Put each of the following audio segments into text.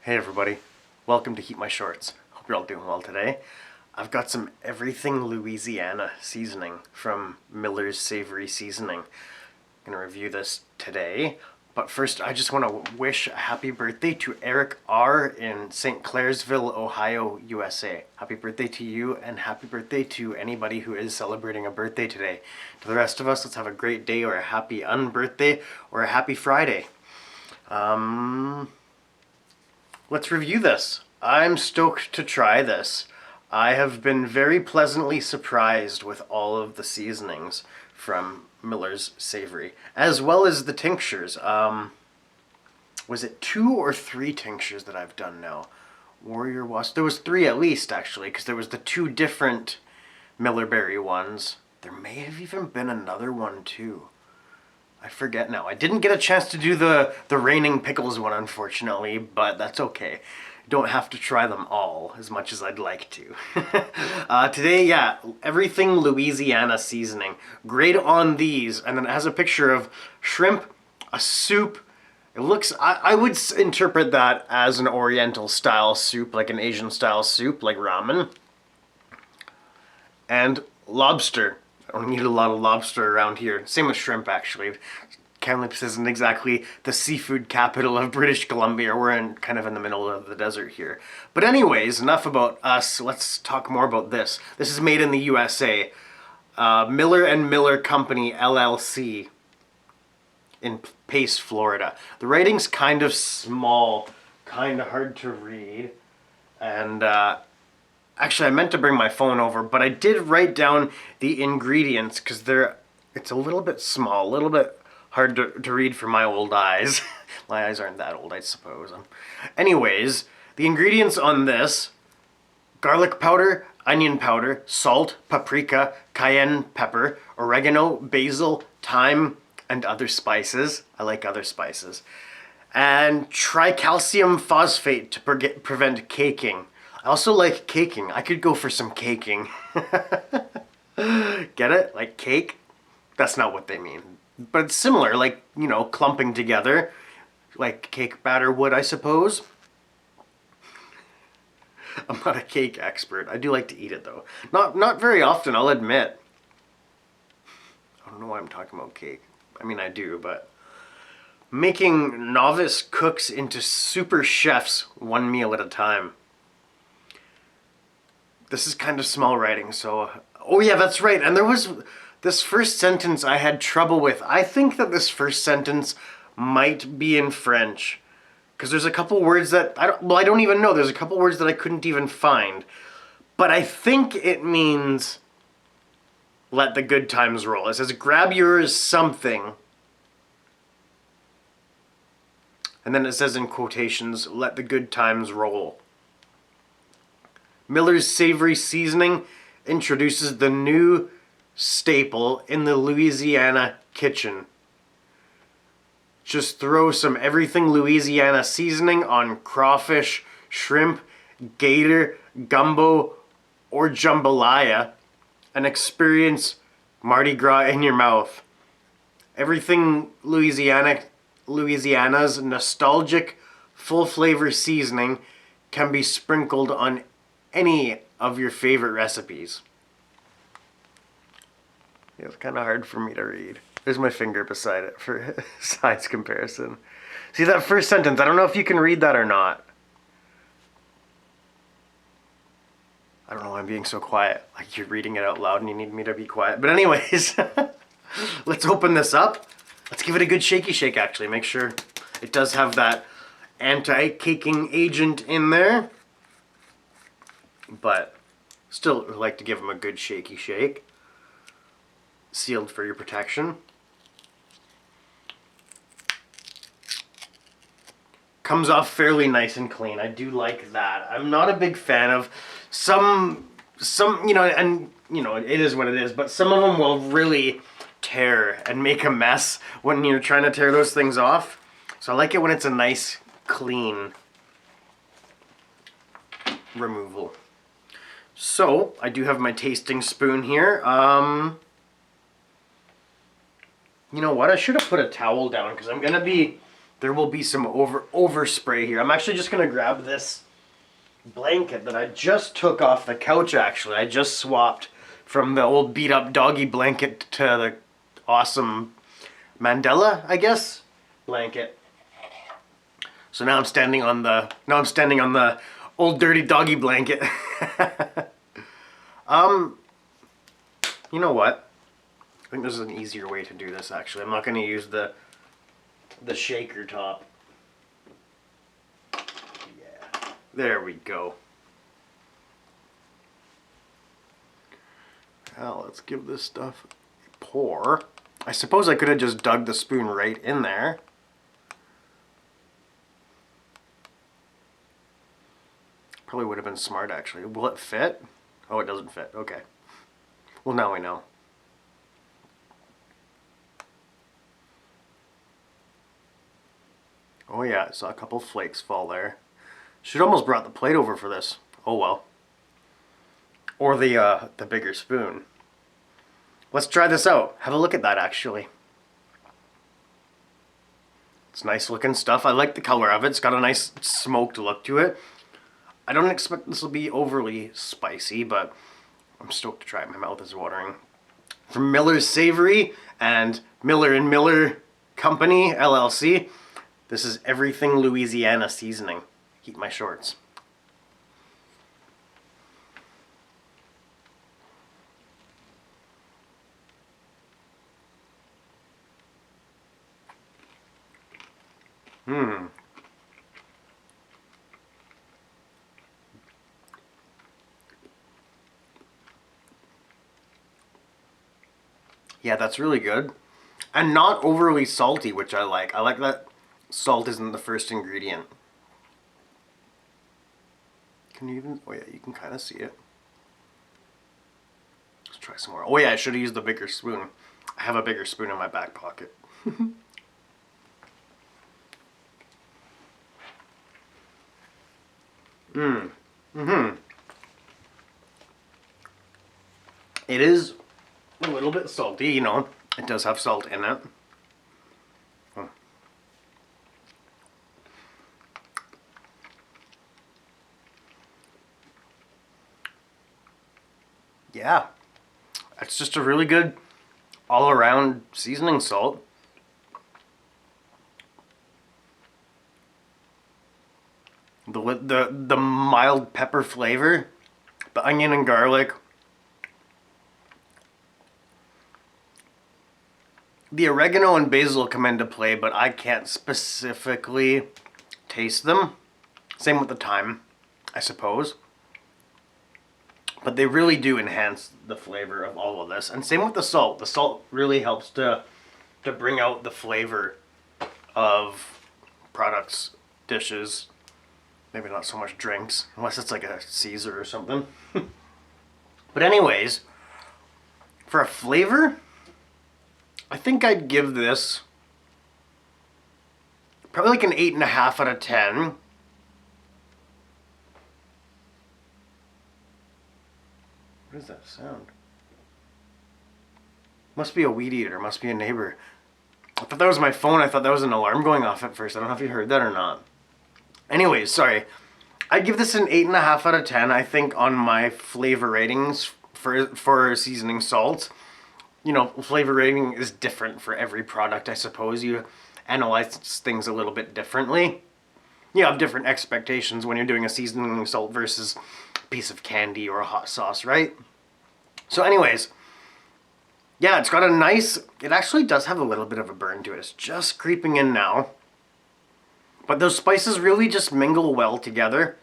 Hey everybody, welcome to HeatMyShorts. Hope you're all doing well today. I've got some everything Louisiana seasoning from Miller's Savory Seasoning. I'm going to review this today, but first I just want to wish a happy birthday to Eric R. in St. Clairsville, Ohio, USA. Happy birthday to you, and happy birthday to anybody who is celebrating a birthday today. To the rest of us, let's have a great day, or a happy unbirthday, or a happy Friday. Let's review this. I'm stoked to try this. I have been very pleasantly surprised with all of the seasonings from Miller's Savory, as well as the tinctures. Was it 2 or 3 tinctures that I've done now? Warrior Wasp. There was 3 at least, actually, because there was the 2 different Millerberry ones. There may have even been another one, too. I forget now. I didn't get a chance to do the Raining Pickles one, unfortunately, but that's okay. Don't have to try them all as much as I'd like to. Today, yeah, everything Louisiana seasoning. Great on these, and then it has a picture of shrimp, a soup. It looks, I would interpret that as an Oriental style soup, like an Asian style soup, like ramen. And lobster. I don't need a lot of lobster around here. Same with shrimp, actually. Kamloops isn't exactly the seafood capital of British Columbia. We're kind of in the middle of the desert here. But anyways, enough about us. Let's talk more about this. This is made in the USA. Miller and Miller Company, LLC, in Pace, Florida. The writing's kind of small, kind of hard to read. And actually, I meant to bring my phone over, but I did write down the ingredients because it's a little bit small, a little bit hard to read for my old eyes. My eyes aren't that old, I suppose. Anyways, the ingredients on this: garlic powder, onion powder, salt, paprika, cayenne pepper, oregano, basil, thyme, and other spices. I like other spices. And tricalcium phosphate to prevent caking. I also like caking. I could go for some caking. Get it? Like cake? That's not what they mean. But it's similar, like, you know, clumping together. Like cake batter would, I suppose. I'm not a cake expert. I do like to eat it, though. Not very often, I'll admit. I don't know why I'm talking about cake. I mean, I do, but making novice cooks into super chefs one meal at a time. This is kind of small writing, so... Oh yeah, that's right. And there was... This first sentence I had trouble with. I think that this first sentence might be in French. Because there's a couple words that... I don't even know. There's a couple words that I couldn't even find. But I think it means... let the good times roll. It says, grab yours something. And then it says in quotations, let the good times roll. Miller's Savory Seasoning introduces the new staple in the Louisiana kitchen. Just throw some everything Louisiana seasoning on crawfish, shrimp, gator, gumbo, or jambalaya and experience Mardi Gras in your mouth. Everything Louisiana's nostalgic, full flavor seasoning can be sprinkled on any of your favorite recipes. It's kind of hard for me to read. There's my finger beside it for size comparison. See that first sentence? I don't know if you can read that or not. I don't know why I'm being so quiet. Like you're reading it out loud and you need me to be quiet. But anyways, let's open this up. Let's give it a good shaky shake, actually. Make sure it does have that anti-caking agent in there. But still like to give them a good shaky shake. Sealed for your protection. Comes off fairly nice and clean. I do like that. I'm not a big fan of some, you know, and, you know, it is what it is, but some of them will really tear and make a mess when you're trying to tear those things off. So I like it when it's a nice, clean removal. So, I do have my tasting spoon here. You know what? I should have put a towel down because I'm going to be there will be some overspray here. I'm actually just gonna grab this blanket that I just took off the couch. Actually, I just swapped from the old beat up doggy blanket to the awesome Mandela, I guess, blanket. So now I'm standing on the old dirty doggy blanket. You know what? I think there's an easier way to do this actually. I'm not going to use the shaker top. Yeah. There we go. Now let's give this stuff a pour. I suppose I could have just dug the spoon right in there. Probably would have been smart actually. Will it fit? Oh, it doesn't fit. Okay. Well, now we know. Oh yeah, I saw a couple flakes fall there. Should almost brought the plate over for this. Oh well. Or the bigger spoon. Let's try this out. Have a look at that actually. It's nice looking stuff. I like the color of it. It's got a nice smoked look to it. I don't expect this will be overly spicy, but I'm stoked to try it. My mouth is watering. From Miller's Savory and Miller & Miller Company, LLC. This is Everything Louisiana Seasoning. HeatMyShorts. Yeah, that's really good. And not overly salty, which I like. I like that salt isn't the first ingredient. Can you even... Oh yeah, you can kind of see it. Let's try some more. Oh yeah, I should have used the bigger spoon. I have a bigger spoon in my back pocket. It is a little bit salty, you know. It does have salt in it. Yeah. It's just a really good all-around seasoning salt. The mild pepper flavor, the onion and garlic, the oregano and basil come into play, but I can't specifically taste them. Same with the thyme, I suppose. But they really do enhance the flavor of all of this. And same with the salt. The salt really helps to bring out the flavor of products, dishes. Maybe not so much drinks, unless it's like a Caesar or something. But anyways, for a flavor, I think I'd give this probably like an 8.5 out of 10. What is that sound? Must be a weed eater, must be a neighbor. I thought that was my phone. I thought that was an alarm going off at first. I don't know if you heard that or not. Anyways, sorry. I'd give this an 8.5 out of 10, I think, on my flavor ratings for seasoning salts. You know, flavor rating is different for every product, I suppose. You analyze things a little bit differently. You have different expectations when you're doing a seasoning salt versus a piece of candy or a hot sauce, right? So anyways, yeah, it's got a nice... It actually does have a little bit of a burn to it. It's just creeping in now. But those spices really just mingle well together.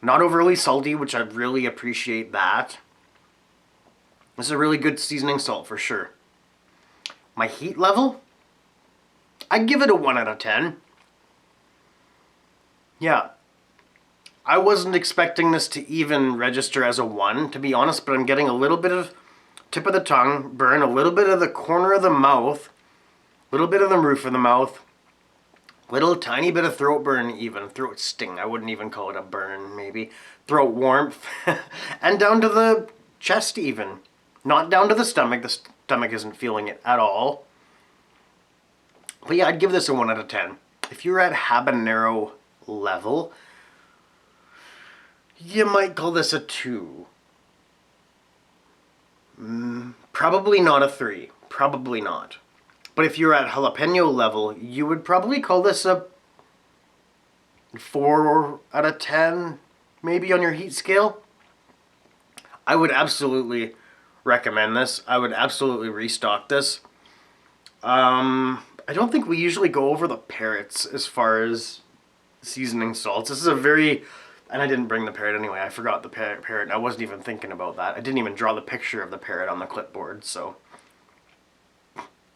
Not overly salty, which I really appreciate that. This is a really good seasoning salt for sure. My heat level? I'd give it a 1 out of 10. Yeah. I wasn't expecting this to even register as a 1, to be honest, but I'm getting a little bit of tip of the tongue burn, a little bit of the corner of the mouth, a little bit of the roof of the mouth, little tiny bit of throat burn even, throat sting, I wouldn't even call it a burn maybe, throat warmth, and down to the chest even. Not down to the stomach isn't feeling it at all. But yeah, I'd give this a 1 out of 10. If you're at habanero level, you might call this a 2. Probably not a 3. Probably not. But if you're at jalapeno level, you would probably call this a 4 out of 10, maybe on your heat scale. I would absolutely recommend this. I would absolutely restock this. I don't think we usually go over the parrots as far as seasoning salts. This is a very... And I didn't bring the parrot anyway. I forgot the parrot. I wasn't even thinking about that. I didn't even draw the picture of the parrot on the clipboard, so...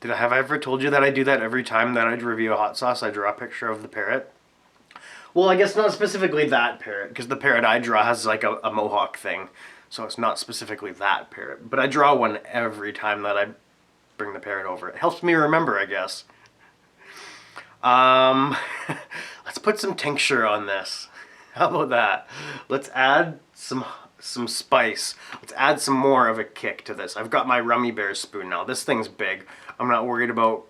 Have I ever told you that I do that every time that I review a hot sauce? I draw a picture of the parrot. Well, I guess not specifically that parrot, because the parrot I draw has like a mohawk thing. So it's not specifically that parrot. But I draw one every time that I bring the parrot over. It helps me remember, I guess. Let's put some tincture on this. How about that? Let's add some spice. Let's add some more of a kick to this. I've got my Rummy Bear spoon now. This thing's big. I'm not worried about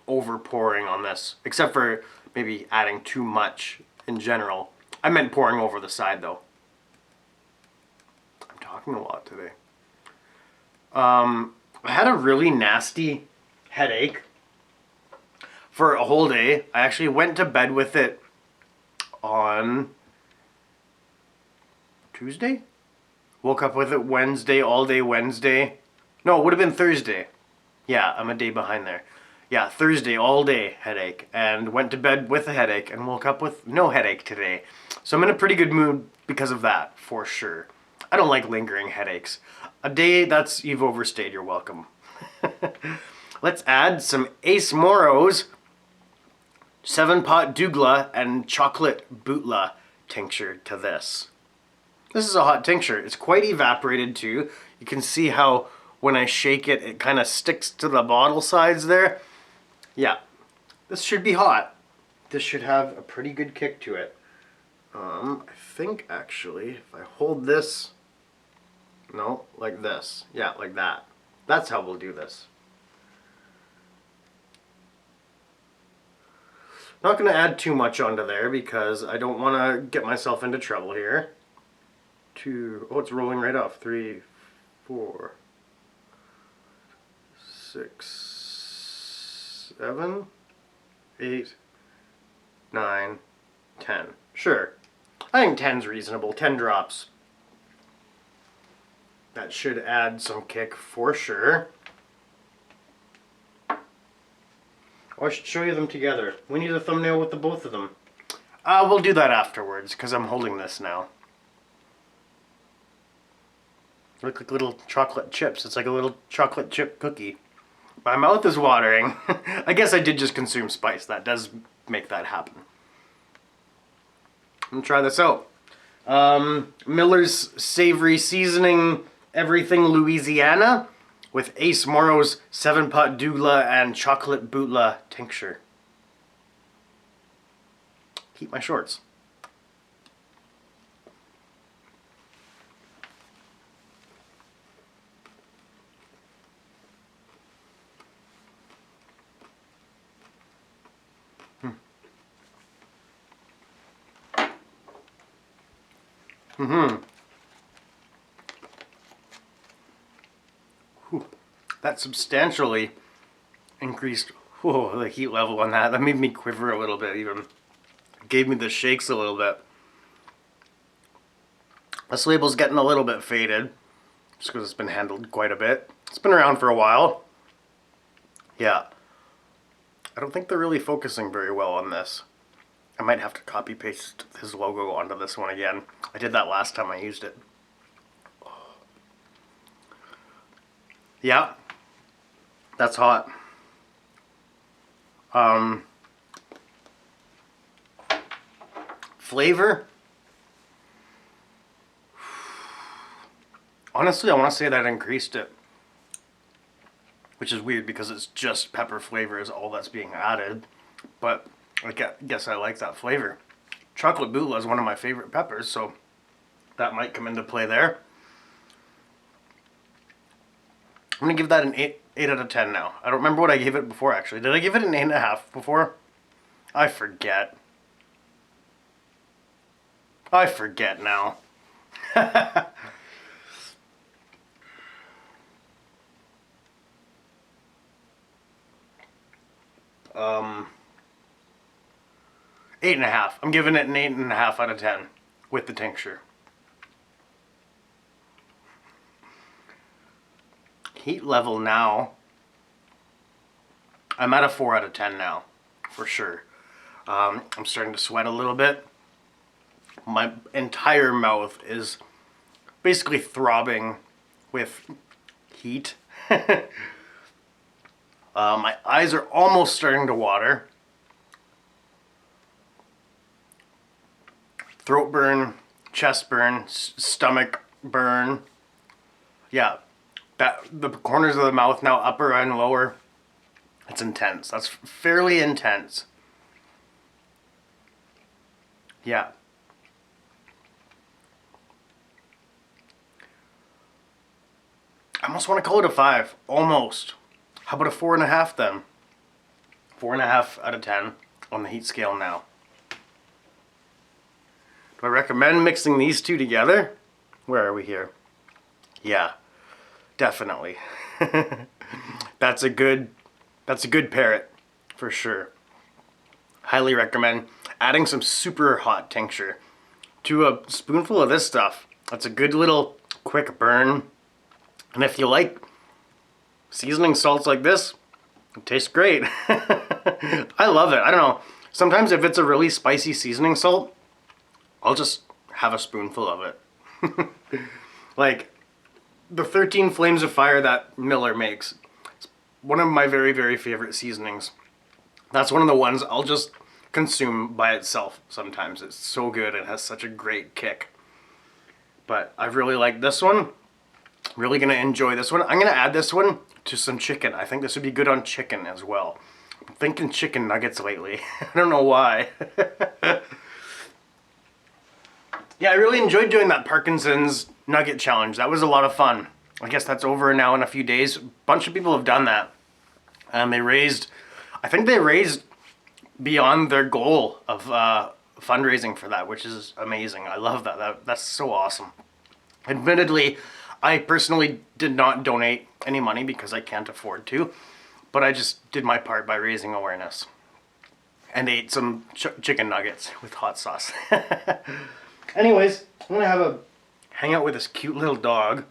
over pouring on this, except for maybe adding too much in general. I meant pouring over the side though. I'm talking a lot today. I had a really nasty headache for a whole day. I actually went to bed with it on Tuesday? Woke up with it Wednesday, all day Wednesday. No, it would have been Thursday. Yeah, I'm a day behind there. Yeah, Thursday, all day headache. And went to bed with a headache and woke up with no headache today. So I'm in a pretty good mood because of that, for sure. I don't like lingering headaches. A day, you've overstayed, you're welcome. Let's add some Ace Morrow's 7-pot Douglah and chocolate Bhutlah tincture to this. This is a hot tincture. It's quite evaporated too. You can see how when I shake it, it kind of sticks to the bottle sides there. Yeah, this should be hot. This should have a pretty good kick to it. I think actually, if I hold this, no, like this. Yeah, like that. That's how we'll do this. Not going to add too much onto there because I don't want to get myself into trouble here. Oh, it's rolling right off. 3, 4, 6, 7, 8, 9, 10. Sure. I think 10's reasonable. 10 drops. That should add some kick for sure. Oh, I should show you them together. We need a thumbnail with the both of them. We'll do that afterwards because I'm holding this now. Look like little chocolate chips. It's like a little chocolate chip cookie. My mouth is watering. I guess I did just consume spice. That does make that happen. I'm gonna try this out. Miller's Savory Seasoning Everything Louisiana with Ace Morrow's 7-pot Douglah and chocolate Bhutlah tincture. Heat my shorts. That substantially increased the heat level on that. That made me quiver a little bit even. Gave me the shakes a little bit. This label's getting a little bit faded just because it's been handled quite a bit. It's been around for a while. Yeah. I don't think they're really focusing very well on this. I might have to copy paste his logo onto this one again. I did that last time I used it. Yeah. That's hot. Flavor? Honestly, I want to say that increased it. Which is weird because it's just pepper flavor is all that's being added. But I guess I like that flavor. Chocolate Bhutlah is one of my favorite peppers, so that might come into play there. I'm going to give that an 8 out of 10 now. I don't remember what I gave it before, actually. Did I give it an 8.5 before? I forget. I forget now. 8.5. I'm giving it an 8.5 out of 10 with the tincture. Heat level now, I'm at a 4 out of 10 now, for sure. I'm starting to sweat a little bit. My entire mouth is basically throbbing with heat. My eyes are almost starting to water. Throat burn, chest burn, stomach burn. Yeah, the corners of the mouth now, upper and lower. It's intense. That's fairly intense. Yeah. I almost want to call it a 5. Almost. How about a 4.5 then? 4.5 out of 10 on the heat scale now. Do I recommend mixing these two together? Where are we here? Yeah, definitely. That's a good parrot for sure. Highly recommend adding some super hot tincture to a spoonful of this stuff. That's a good little quick burn. And if you like seasoning salts like this, it tastes great. I love it. I don't know. Sometimes if it's a really spicy seasoning salt, I'll just have a spoonful of it. Like the 13 Flames of Fire that Miller makes. It's one of my very, very favorite seasonings. That's one of the ones I'll just consume by itself sometimes. It's so good. It has such a great kick. But I really like this one. Really gonna enjoy this one. I'm gonna add this one to some chicken. I think this would be good on chicken as well. I'm thinking chicken nuggets lately. I don't know why. Yeah, I really enjoyed doing that Parkinson's nugget challenge. That was a lot of fun. I guess that's over now in a few days. A bunch of people have done that. And I think they raised beyond their goal of fundraising for that, which is amazing. I love that. That's so awesome. Admittedly, I personally did not donate any money because I can't afford to, but I just did my part by raising awareness and ate some chicken nuggets with hot sauce. Anyways, I'm gonna have a hang out with this cute little dog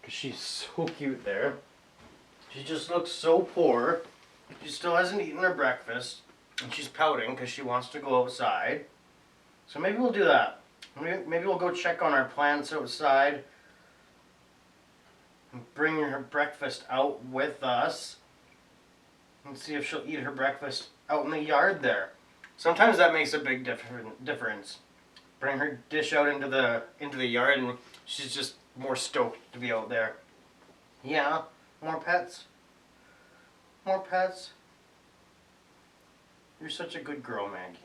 because she's so cute there. She just looks so poor. She still hasn't eaten her breakfast and she's pouting because she wants to go outside. So maybe we'll do that. Maybe we'll go check on our plants outside. Bring her breakfast out with us and see if she'll eat her breakfast out in the yard there. Sometimes that makes a big difference. Bring her dish out into the yard and she's just more stoked to be out there. Yeah, more pets? More pets? You're such a good girl, Maggie.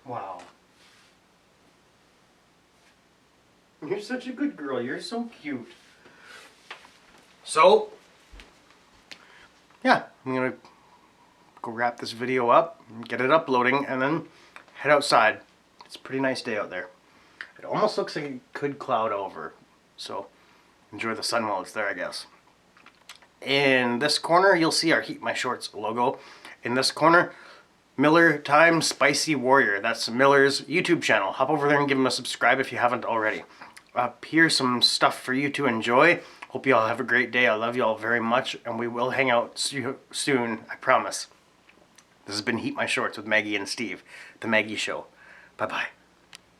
Wow. You're such a good girl. You're so cute. So, yeah, I'm going to go wrap this video up, get it uploading, and then head outside. It's a pretty nice day out there. It almost looks like it could cloud over, so enjoy the sun while it's there, I guess. In this corner, you'll see our HeatMyShorts logo. In this corner, Millertime Spicy Warrior. That's Miller's YouTube channel. Hop over there and give him a subscribe if you haven't already. Here's some stuff for you to enjoy. Hope you all have a great day. I love you all very much, and we will hang out soon, I promise. This has been HeatMyShorts with Maggie and Steve, The Maggie Show. Bye-bye.